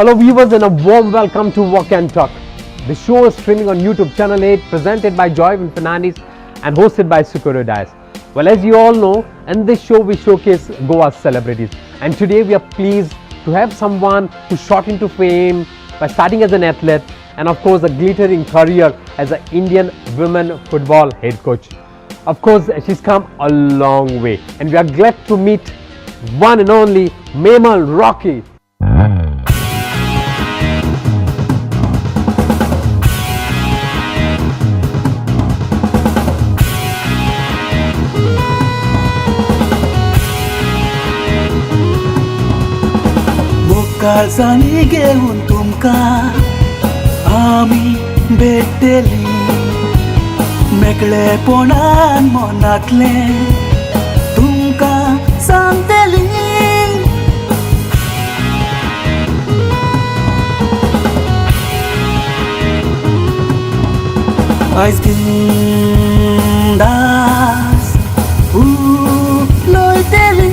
Hello viewers and a warm welcome to Walk and Talk. The show is streaming on YouTube channel 8, presented by Joywin Fernandes and hosted by Sucoro. Well, as you all know, in this show we showcase Goa's celebrities, and today we are pleased to have someone who shot into fame by starting as an athlete and of course a glittering career as an Indian women football head coach. Of course, she's come a long way and we are glad to meet one and only Maymoll Rocky. काळजानी घेऊन तुमका आमी भेटली मेकळेपणान मनातले तुमका सांगतली आयज बिंदास उलोयतली.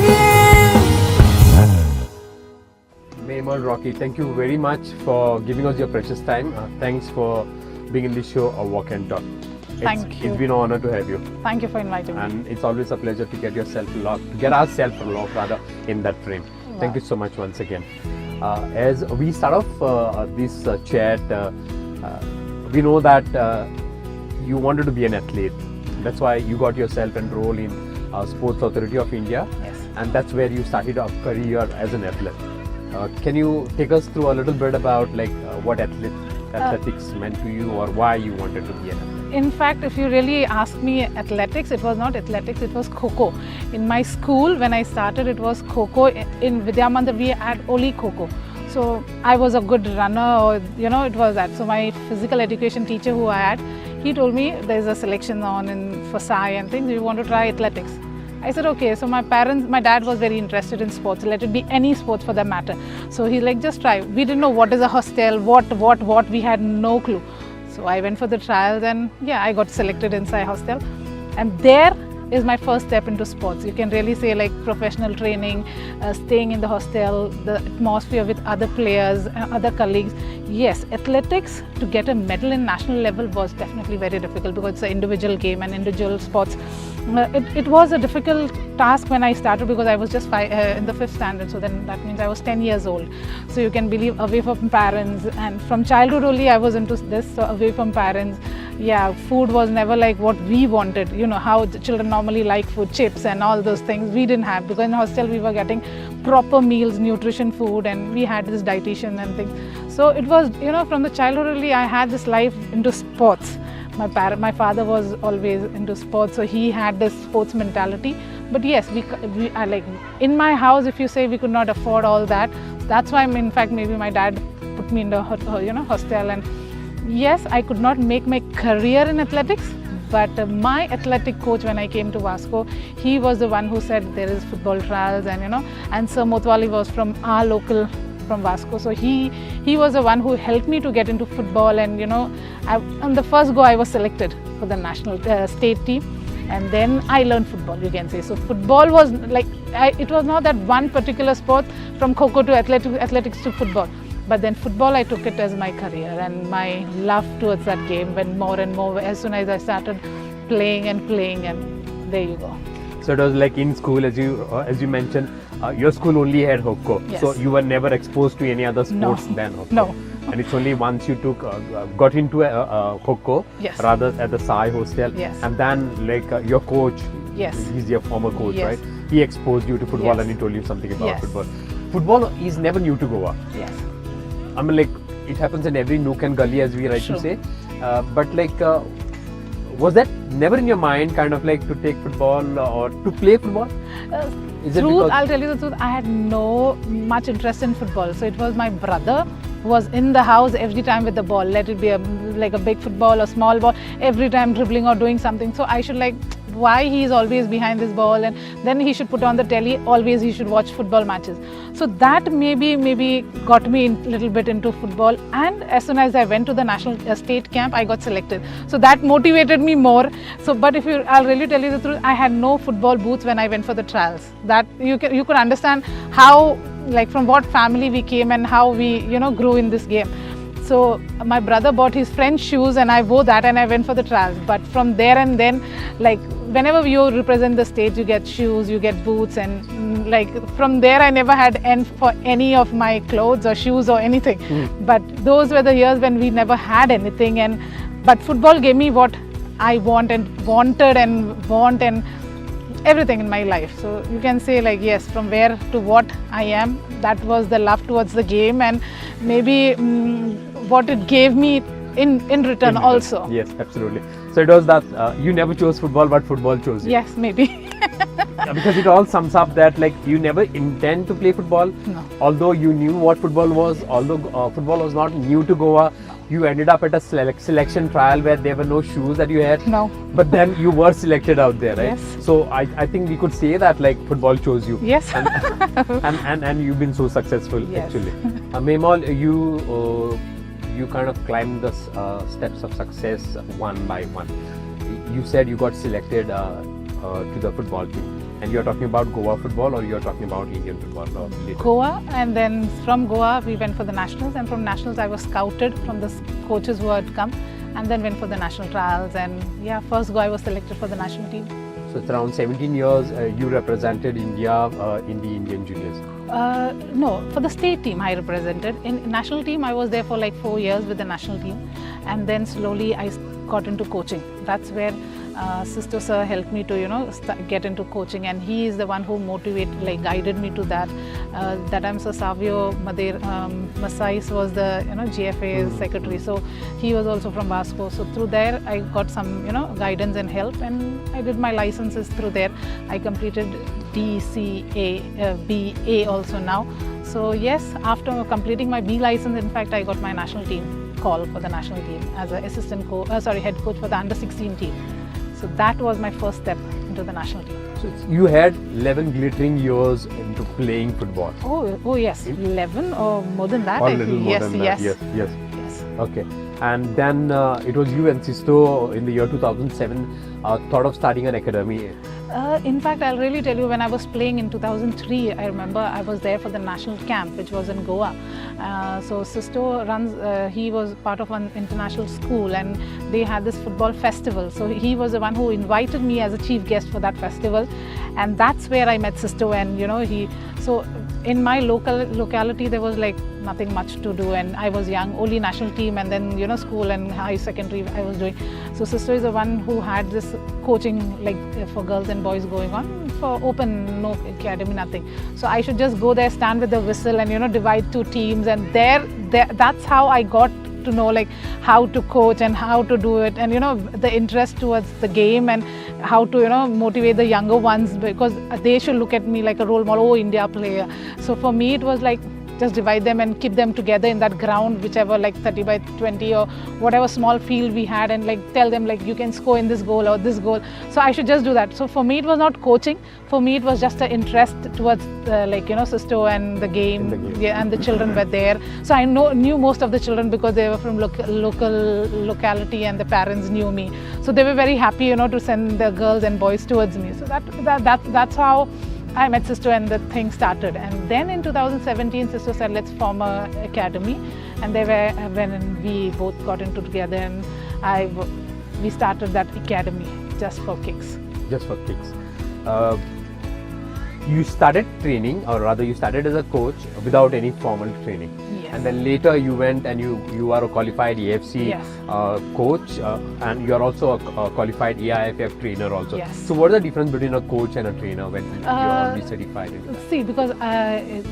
Maymoll Rocky, thank you very much for giving us your precious time. Thanks for being in this show, A Walk and Talk. Thank you. It's been an honor to have you. Thank you for inviting me. And it's always a pleasure to get ourselves locked rather in that frame. Wow. Thank you so much once again. As we start off this chat, we know that you wanted to be an athlete. That's why you got yourself enrolled in Sports Authority of India. Yes. And that's where you started your career as an athlete. Can you take us through a little bit about what athletics meant to you, or why you wanted to be an athlete? In fact, if you really ask me athletics, it was not athletics, it was Kho-Kho. In my school, when I started, it was Kho-Kho. In Vidyamandir, we had only Kho-Kho. So I was a good runner, or it was that. So my physical education teacher who I had, he told me there's a selection on for Sai and things, you want to try athletics. I said okay. So my dad was very interested in sports, let it be any sports for that matter. So he's like, just try. We didn't know what is a hostel, what, we had no clue. So I went for the trials and yeah, I got selected inside hostel. And there is my first step into sports. You can really say like professional training, staying in the hostel, the atmosphere with other players, other colleagues. Yes, athletics, to get a medal in national level was definitely very difficult because it's an individual game and individual sports. It was a difficult task when I started because I was just in the 5th standard, so then that means I was 10 years old. So you can believe, away from parents, and from childhood only I was into this, so away from parents. Yeah, food was never like what we wanted, how the children normally like food, chips and all those things we didn't have, because in hostel we were getting proper meals, nutrition food, and we had this dietitian and things. So it was, from the childhood only I had this life into sports. My father was always into sports, so he had this sports mentality. But yes, we are like, in my house, if you say we could not afford all that, that's why in fact maybe my dad put me in the hostel. And yes, I could not make my career in athletics, but my athletic coach when I came to Vasco, he was the one who said there is football trials, and Sir Motwali was from our local, from Vasco, so he was the one who helped me to get into football. And on the first go I was selected for the national state team, and then I learned football, you can say. So football was like, it was not that one particular sport from Kho-Kho to athletics to football, but then football I took it as my career, and my love towards that game went more and more as soon as I started playing, and there you go. So it was like in school, as you mentioned, your school only had Kho-Kho. Yes. So you were never exposed to any other sports than Kho-Kho. No. And it's only once you got into Kho-Kho, yes, rather at the Sai hostel, yes, and then your coach, yes, he's your former coach, yes, right? He exposed you to football, yes, and he told you something about yes, football. Football is never new to Goa. Yes. I mean, it happens in every nook and gully, as we like to say. But was that never in your mind, kind of like to take football or to play football? I'll tell you the truth, I had no much interest in football. So it was my brother who was in the house every time with the ball. Let it be like a big football or small ball, every time dribbling or doing something. So I should why he is always behind this ball, and then he should put on the telly, always he should watch football matches. So that maybe got me a little bit into football, and as soon as I went to the national state camp, I got selected. So that motivated me more. So but I'll really tell you the truth, I had no football boots when I went for the trials. That you could understand how like from what family we came and how we, grew in this game. So my brother bought his friend's shoes and I wore that and I went for the trials. But from there and then, like whenever you represent the state, you get shoes, you get boots, and like from there I never had end for any of my clothes or shoes or anything. But those were the years when we never had anything, but football gave me what I wanted and everything in my life. So you can say like, yes, from where to what I am, that was the love towards the game, and maybe what it gave me in return also. Yes, absolutely. So it was that you never chose football, but football chose you. Yes, maybe. Yeah, because it all sums up that like you never intend to play football. No. Although you knew what football was, although football was not new to Goa, you ended up at a selection trial where there were no shoes that you had. No. But then you were selected out there, right? Yes. So I think we could say that like football chose you. Yes. And you've been so successful. Yes. Actually. Maymoll, you kind of climbed the steps of success one by one. You said you got selected to the football team. And you're talking about Goa football, or you're talking about Indian football? Goa, and then from Goa we went for the nationals, and from nationals I was scouted from the coaches who had come, and then went for the national trials, and yeah, first go I was selected for the national team. So it's around 17 years you represented India in the Indian juniors. No, for the state team I represented. In national team I was there for like 4 years with the national team, and then slowly I got into coaching. That's where Sister Sir helped me to get into coaching, and he is the one who guided me to that. That time Sir Savio Masais was the GFA's secretary, so he was also from Vasco. So through there I got some guidance and help, and I did my licenses through there. I completed DCA, BA also now. So yes, after completing my B license, in fact I got my national team call for the national team as an head coach for the under-16 team. So that was my first step into the national team. So you had 11 glittering years into playing football. Oh yes, 11 or more than that. Or a little more than that. Yes. Okay. And then it was you and Sisto in the year 2007 thought of starting an academy. In fact, I'll really tell you, when I was playing in 2003, I remember I was there for the national camp, which was in Goa. So Sisto runs, he was part of an international school, and they had this football festival. So he was the one who invited me as a chief guest for that festival, and that's where I met Sisto. And so in my locality there was like nothing much to do, and I was young, only national team, and then school and high secondary I was doing. So Sisto is the one who had this coaching like for girls and boys going on for open, no academy, nothing. So I should just go there, stand with the whistle, and divide two teams, and there that's how I got to know like how to coach and how to do it, and the interest towards the game, and how to motivate the younger ones, because they should look at me like a role model. Oh, India player. So for me it was like just divide them and keep them together in that ground, whichever like 30 by 20 or whatever small field we had, and like tell them like you can score in this goal or this goal. So I should just do that. So for me it was not coaching, for me it was just an interest towards Sisto and the game. Yeah, and the children were there. So I knew most of the children because they were from locality, and the parents knew me. So they were very happy to send the girls and boys towards me. So that's how I met Sisto, and the thing started. And then in 2017, Sisto said, let's form an academy. And when we both got into together, and we started that academy just for kicks. Just for kicks. You started training, or rather you started as a coach without any formal training. Yes. And then later you went and you are a qualified AFC coach, and you are also a qualified AIFF trainer also. Yes. So what is the difference between a coach and a trainer when you are already certified? See, because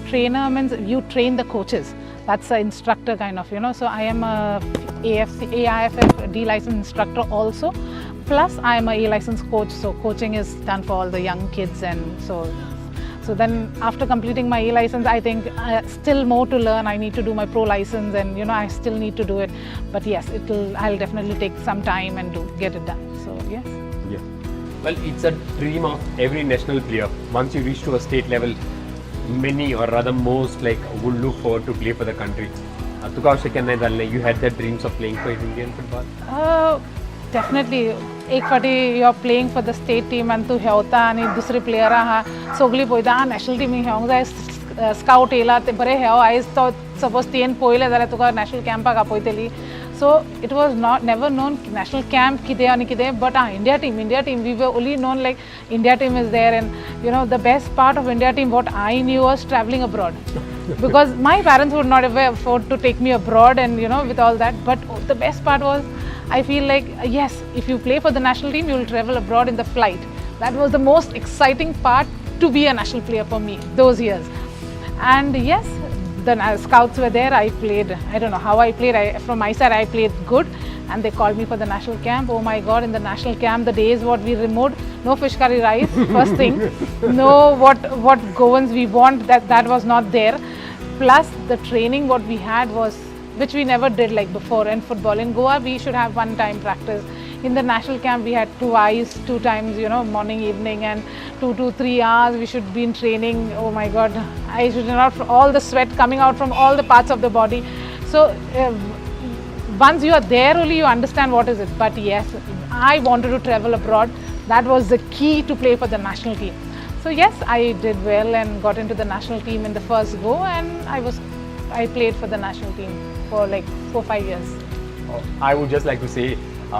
trainer means you train the coaches. That's an instructor kind of, So I am a AIFF D licensed instructor also. Plus I am a A licensed coach. So coaching is done for all the young kids, and so then after completing my A license, I think still more to learn. I need to do my pro license, and I still need to do it. But yes, I'll definitely take some time and get it done. So yes. Yeah. Well, it's a dream of every national player. Once you reach to a state level, many or rather most would look forward to play for the country. You had that dreams of playing for Indian football? Definitely. एक फाटी you're playing for the state team and तू हेवता आणि दुसरे player सगळी पळयता national team हेवंक जाय scout येयला ते बरें हें आयज तो सपोज तुवें पळयलें जाल्यार तुका national कॅम्पाक आपयतली. So it was never known national camp कितें आनी कितें, but India team we were only known like India team is there. And you know, the best part of India team what I knew was traveling abroad because my parents would not ever afford to take me abroad, and you know, with all that. But the best part was I feel like yes, if you play for the national team you will travel abroad in the flight. That was the most exciting part to be a national player for me those years. And yes, the scouts were there. I played, I don't know how I played. From my side I played good, and they called me for the national camp. Oh my god, in the national camp the days what we removed, no fish curry rice first thing, no what govans we want, that was not there. Plus the training what we had was which we never did like before in football. In Goa we should have one time practice. In the national camp we had two times, you know, morning, evening, and 2 to 3 hours we should be in training. Oh my god, I should not, all the sweat coming out from all the parts of the body. So once you are there only you understand what is it. But yes, I wanted to travel abroad. That was the key to play for the national team. So yes, I did well and got into the national team in the first go, and I played for the national team for like 4-5 years. I would just like to say,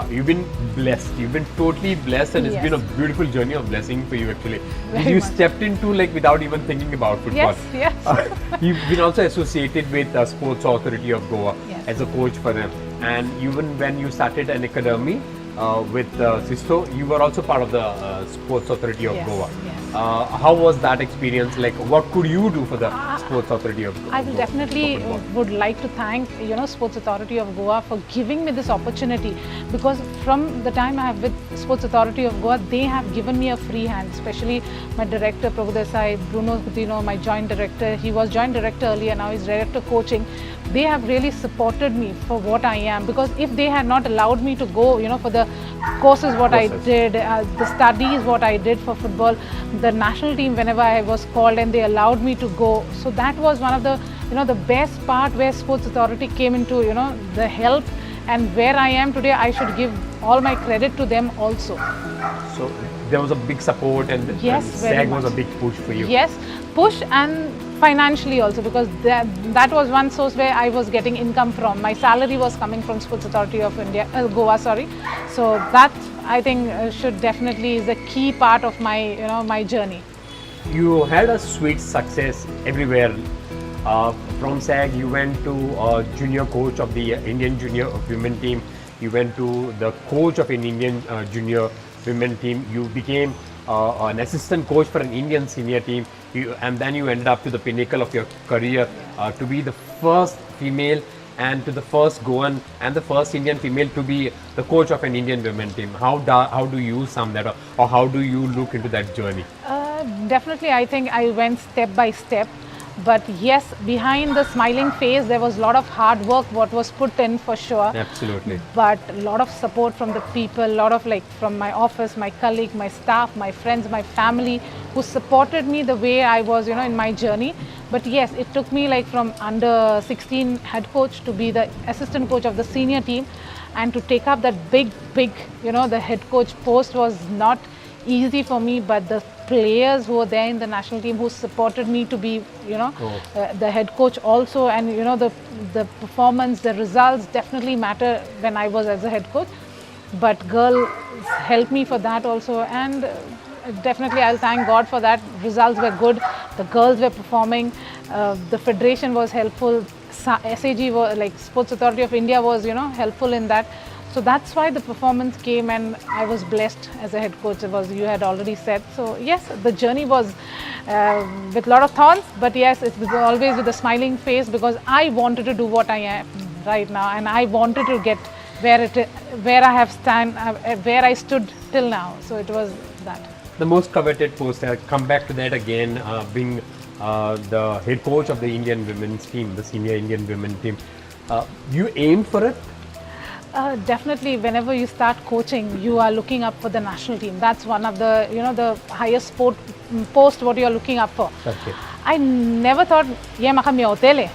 you've been blessed. You've been totally blessed, and it's Yes. been a beautiful journey of blessing for you actually. Very You much. stepped into like without even thinking about football. Yes, yes. You've been also associated with Sports Authority of Goa Yes. as a coach for them, and even when you started an academy with Sisto, you were also part of the Sports Authority of Yes, Goa. yes. How was that experience? Like, what could you do for the Sports Authority of Goa? I will definitely for football? would like to thank, you know, Sports Authority of Goa for giving me this opportunity, because from the time I have with Sports Authority of Goa, they have given me a free hand, especially my director Prabhu Desai, Bruno Coutinho, my joint director. He was joint director earlier, now he's director coaching. They have really supported me for what I am, because if they had not allowed me to go, you know, for the courses what I did, the studies what I did for football, the national team whenever I was called and they allowed me to go. So that was one of the, you know, the best part where Sports Authority came into, you know, the help, and where I am today I should give all my credit to them also. So there was a big support, and Yes, and very SAG was a much. big push for you. Yes, push, and financially also, because that was one source where I was getting income from. My salary was coming from Sports Authority of India, Goa, sorry. So that I think should definitely is the key part of my, you know, my journey. You had a sweet success everywhere. From SAG, you went to junior coach of the Indian junior women team. You went to the coach of an Indian junior women team. You became an assistant coach for an Indian senior team. And then you ended up to the pinnacle of your career to be the first female and to the first Goan and the first Indian female to be the coach of an Indian women team. How do you sum that up, or how do you look into that journey? Definitely, I think I went step by step. But yes, behind the smiling face, there was a lot of hard work what was put in for sure. Absolutely. But a lot of support from the people, a lot of like from my office, my colleague, my staff, my friends, my family, who supported me the way I was, you know, in my journey. But yes, it took me like from under 16 head coach to be the assistant coach of the senior team, and to take up that big, you know, the head coach post was not easy for me. But the players who were there in the national team who supported me to be, you know, the head coach also, and you know, the performance, the results definitely matter when I was as a head coach. But girls helped me for that also, and definitely I'll thank God for that. Results were good, the girls were performing, the federation was helpful, SAG was, like Sports Authority of India was, you know, helpful in that. So that's why the performance came, and I was blessed as a head coach, as you had already said. So yes, the journey was with a lot of thorns, but yes, it was always with a smiling face, because I wanted to do what I am right now, and I wanted to get where I have where I stood till now. So it was that. The most coveted post, I'll come back to that again, being the head coach of the Indian women's team, the senior Indian women team. You aimed for it? Definitely, whenever you start coaching, you are looking up for the national team. That's one of the, you know, the highest post what you are looking up for. Okay. I never thought, yeah, maka mi hotele.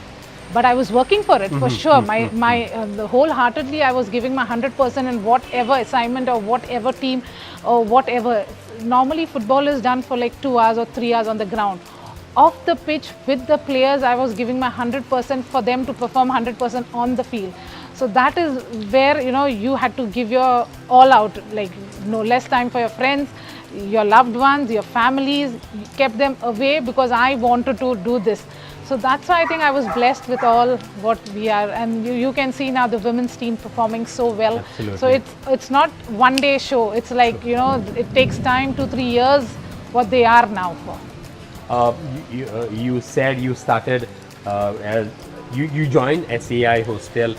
But I was working for it, for sure. The wholeheartedly, I was giving my 100% in whatever assignment or whatever team or whatever. Normally, football is done for like 2 hours or 3 hours on the ground. off the pitch with the players, I was giving my 100% for them to perform 100% on the field. So that is where, you know, you had to give your all out, like no less time for your friends, your loved ones, your families, you kept them away because I wanted to do this. So that's why I think I was blessed with all what we are, and you can see now the women's team performing so well. Absolutely. So it's not one day show. It's like, you know, it takes time, 2-3 years, what they are now for. You said you started as you joined SAI Hostel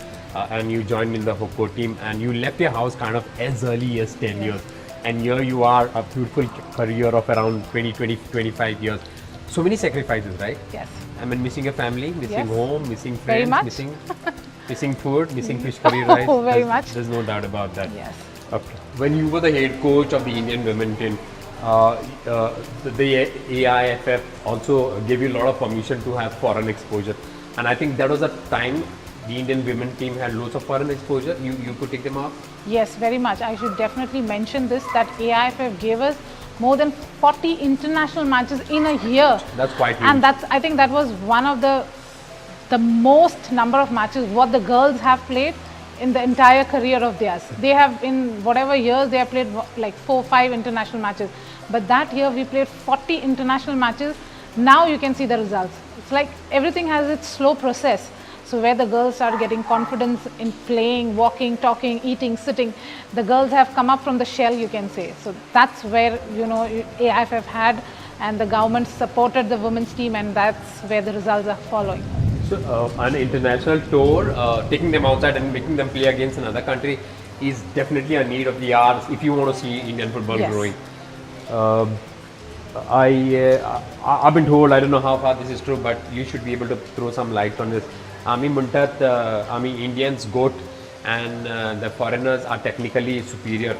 and you joined in the Hoko team, and you left your house kind of as early as 10 years, and here you are, a beautiful career of around 25 years. So many sacrifices, right? Yes. I mean, missing your family, missing Yes. home, missing Very friends, much. missing food, missing fish curry rice. Oh, very There's- much. There's no doubt about that. Yes. Okay. When you were the head coach of the Indian women team, the AIFF also gave you a lot of permission to have foreign exposure, and I think that was a time the Indian women team had loads of foreign exposure. You could take them off. Yes, very much. I should definitely mention this, that AIFF gave us more than 40 international matches in a year. That's quite huge. And I think that was one of the most number of matches what the girls have played in the entire career of theirs. They have, in whatever years, they have played like 4-5 international matches. But that year we played 40 international matches. Now you can see the results. It's like everything has its slow process. So where the girls start getting confidence in playing, walking, talking, eating, sitting, the girls have come up from the shell, you can say. So that's where, you know, AIFF had, and the government supported the women's team, and that's where the results are following. So an international tour, taking them outside and making them play against another country is definitely a need of the hour if you want to see Indian football Yes. growing. I've been told, I don't know how far this is true, but you should be able to throw some light on this. Indians goat and the foreigners are technically superior.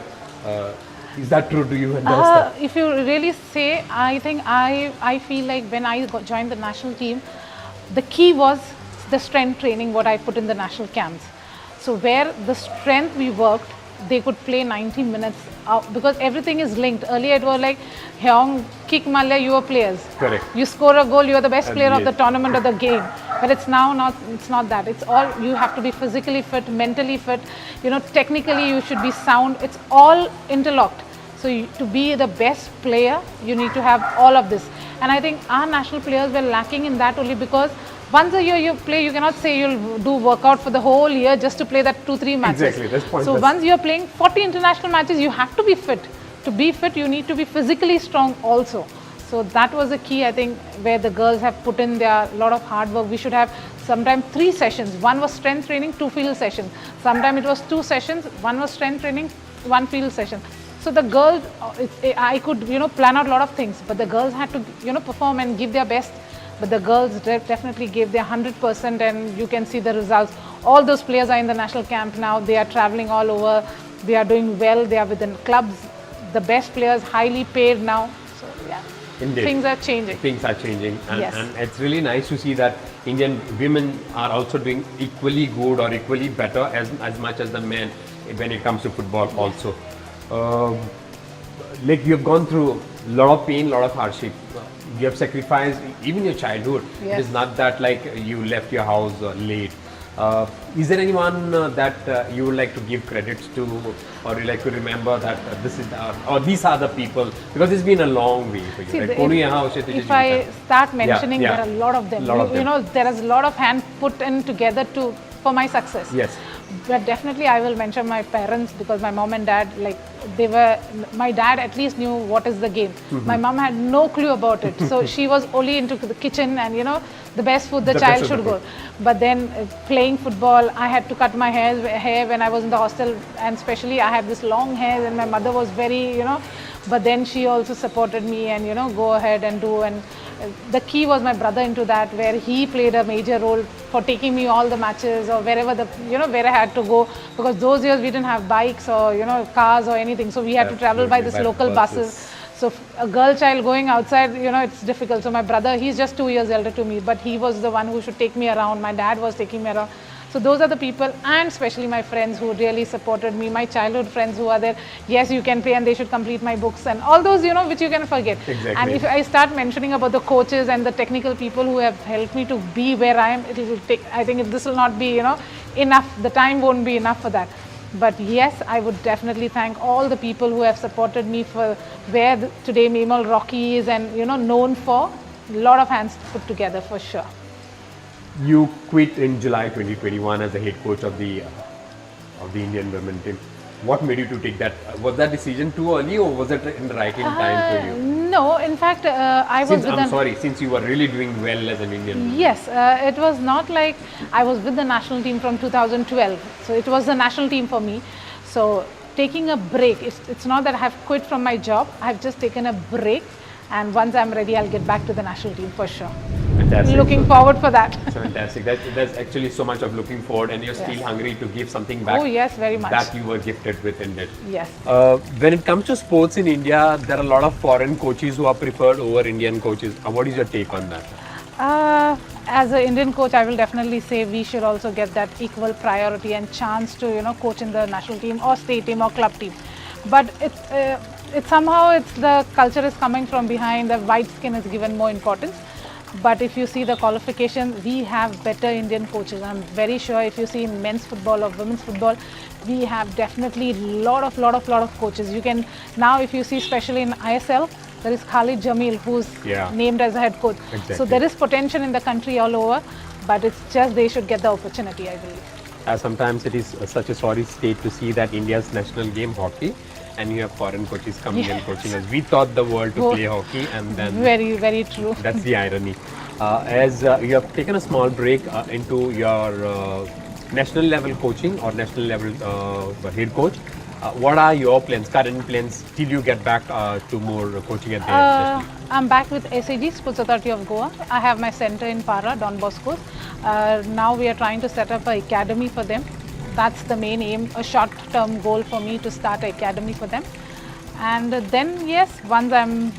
Is that true? Do you endorse that? If you really say, I think I feel like when I joined the national team, the key was the strength training what I put in the national camps. So where the strength we worked, they could play 90 minutes out, because everything is linked. Earlier it was like, Hyong, kick Malya, you are players. Correct. You score a goal, you are the best player of the yes. tournament or the game. But it's now not, it's not that. It's all, you have to be physically fit, mentally fit, you know, technically you should be sound. It's all interlocked. So to be the best player, you need to have all of this. And I think our national players were lacking in that only because once a year you play, you cannot say you'll do workout for the whole year just to play that 2-3 matches. Exactly, that's pointless. So once you're playing 40 international matches, you have to be fit. To be fit, you need to be physically strong also. So that was the key, I think, where the girls have put in their lot of hard work. We should have sometimes 3 sessions. One was strength training, 2 field sessions. Sometimes it was 2 sessions, one was strength training, 1 field session. So the girls, I could, you know, plan out a lot of things, but the girls had to, you know, perform and give their best. But the girls definitely gave their 100%, and you can see the results. All those players are in the national camp now. They are traveling all over. They are doing well. They are within clubs. The best players, highly paid now. So yeah, Indeed. things are changing. Things are changing, and, Yes. and it's really nice to see that Indian women are also doing equally good or equally better as much as the men when it comes to football also. Like you have gone through a lot of pain, a lot of hardship. You have sacrificed even your childhood. Yes. It is not that like you left your house late. Is there anyone that you would like to give credits to, or you like to remember that this is or these are the people, because it's been a long way for you. See, right? if I start mentioning, yeah. there are a lot of them. Lot of You them. know, there is a lot of hand put in together for my success. Yes. But definitely I will mention my parents, because my mom and dad, like my dad at least knew what is the game. Mm-hmm. My mom had no clue about it. So she was only into the kitchen and, you know, the best food the The child best of should the go. But then playing football, I had to cut my hair when I was in the hostel, and especially I had this long hair, and my mother was very, you know, but then she also supported me and, you know, go ahead and do. And the key was my brother into that, where he played a major role for taking me all the matches or wherever where I had to go, because those years we didn't have bikes or, you know, cars or anything. So we had to travel by this Absolutely, by local buses. buses. So a girl child going outside, you know, it's difficult. So my brother, he's just 2 years elder to me, but he was the one who should take me around. My dad was taking me around. So those are the people, and especially my friends who really supported me, my childhood friends who are there. Yes, you can play and they should complete my books and all those, which you can forget. Exactly. And if I start mentioning about the coaches and the technical people who have helped me to be where I am, it will take, I think this will not be, enough. The time won't be enough for that. But yes, I would definitely thank all the people who have supported me for where today Maymoll Rocky is, and known for. A lot of hands put together for sure. You quit in July 2021 as the head coach of the Indian women team. What made you to take that? Was that decision too early, or was it in the right time for you? No, in fact, I was since you were really doing well as an Indian. Yes, it was not like I was with the national team from 2012. So it was the national team for me. So taking a break, it's not that I have quit from my job. I have just taken a break, and once I'm ready, I'll get back to the national team for sure. Fantastic. Looking forward for that. Fantastic. There's actually so much of looking forward, and you're still hungry to give something back. Oh yes, very much. That you were gifted with indeed. Yes. When it comes to sports in India, there are a lot of foreign coaches who are preferred over Indian coaches. What is your take on that? As an Indian coach, I will definitely say we should also get that equal priority and chance to coach in the national team or state team or club team. But it's somehow the culture is coming from behind. The white skin is given more importance. But if you see the qualification, we have better Indian coaches. I'm very sure if you see in men's football or women's football, we have definitely lot of coaches. You can now, if you see especially in ISL, there is Khalid Jamil who's named as a head coach. Exactly. So there is potential in the country all over, but it's just they should get the opportunity, I believe. Sometimes it is such a sorry state to see that India's national game hockey, and you have foreign coaches coming and coaching us. We taught the world to play hockey, and then very true. That's the irony. As you have taken a small break into your national level coaching or national level head coach, what are your plans, current plans, till you get back to more coaching at the national? I'm back with SAG, Sports Authority of Goa. I have my center in Para, Don Bosco. Now we are trying to set up an academy for them. That's the main aim, a short-term goal for me to start an academy for them. And then, yes, once I'm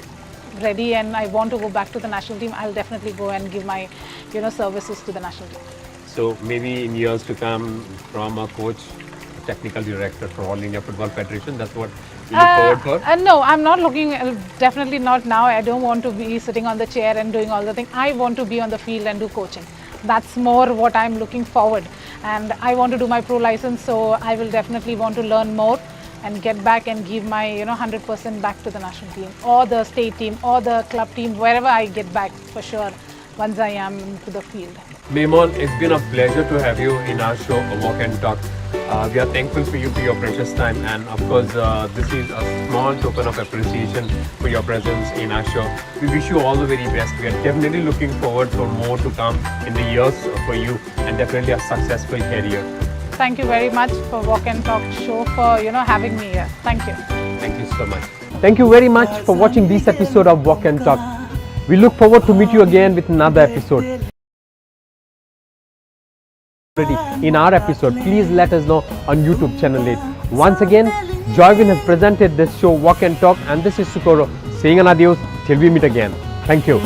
ready and I want to go back to the national team, I'll definitely go and give my, services to the national team. So maybe in years to come, from a coach, technical director for All India Football Federation, that's what you look forward for? No, I'm not looking, definitely not now. I don't want to be sitting on the chair and doing all the things. I want to be on the field and do coaching. That's more what I'm looking forward. And I want to do my pro license, so I will definitely want to learn more and get back and give my 100% back to the national team or the state team or the club team, wherever I get back for sure once I am into the field. Maymoll, it's been a pleasure to have you in our show, Walk and Talk. We are thankful for you for your precious time, and of course this is a small token of appreciation for your presence in our show. We wish you all the very best. We are definitely looking forward for more to come in the years for you, and definitely a successful career. Thank you very much for Walk and Talk show for having me here. Thank you. Thank you so much. Thank you very much for watching this episode of Walk and Talk. We look forward to meet you again with another episode. In our episode, please let us know on YouTube channel 8. Once again, Joywin has presented this show Walk and Talk, and this is Sucoro saying an adios till we meet again. Thank you.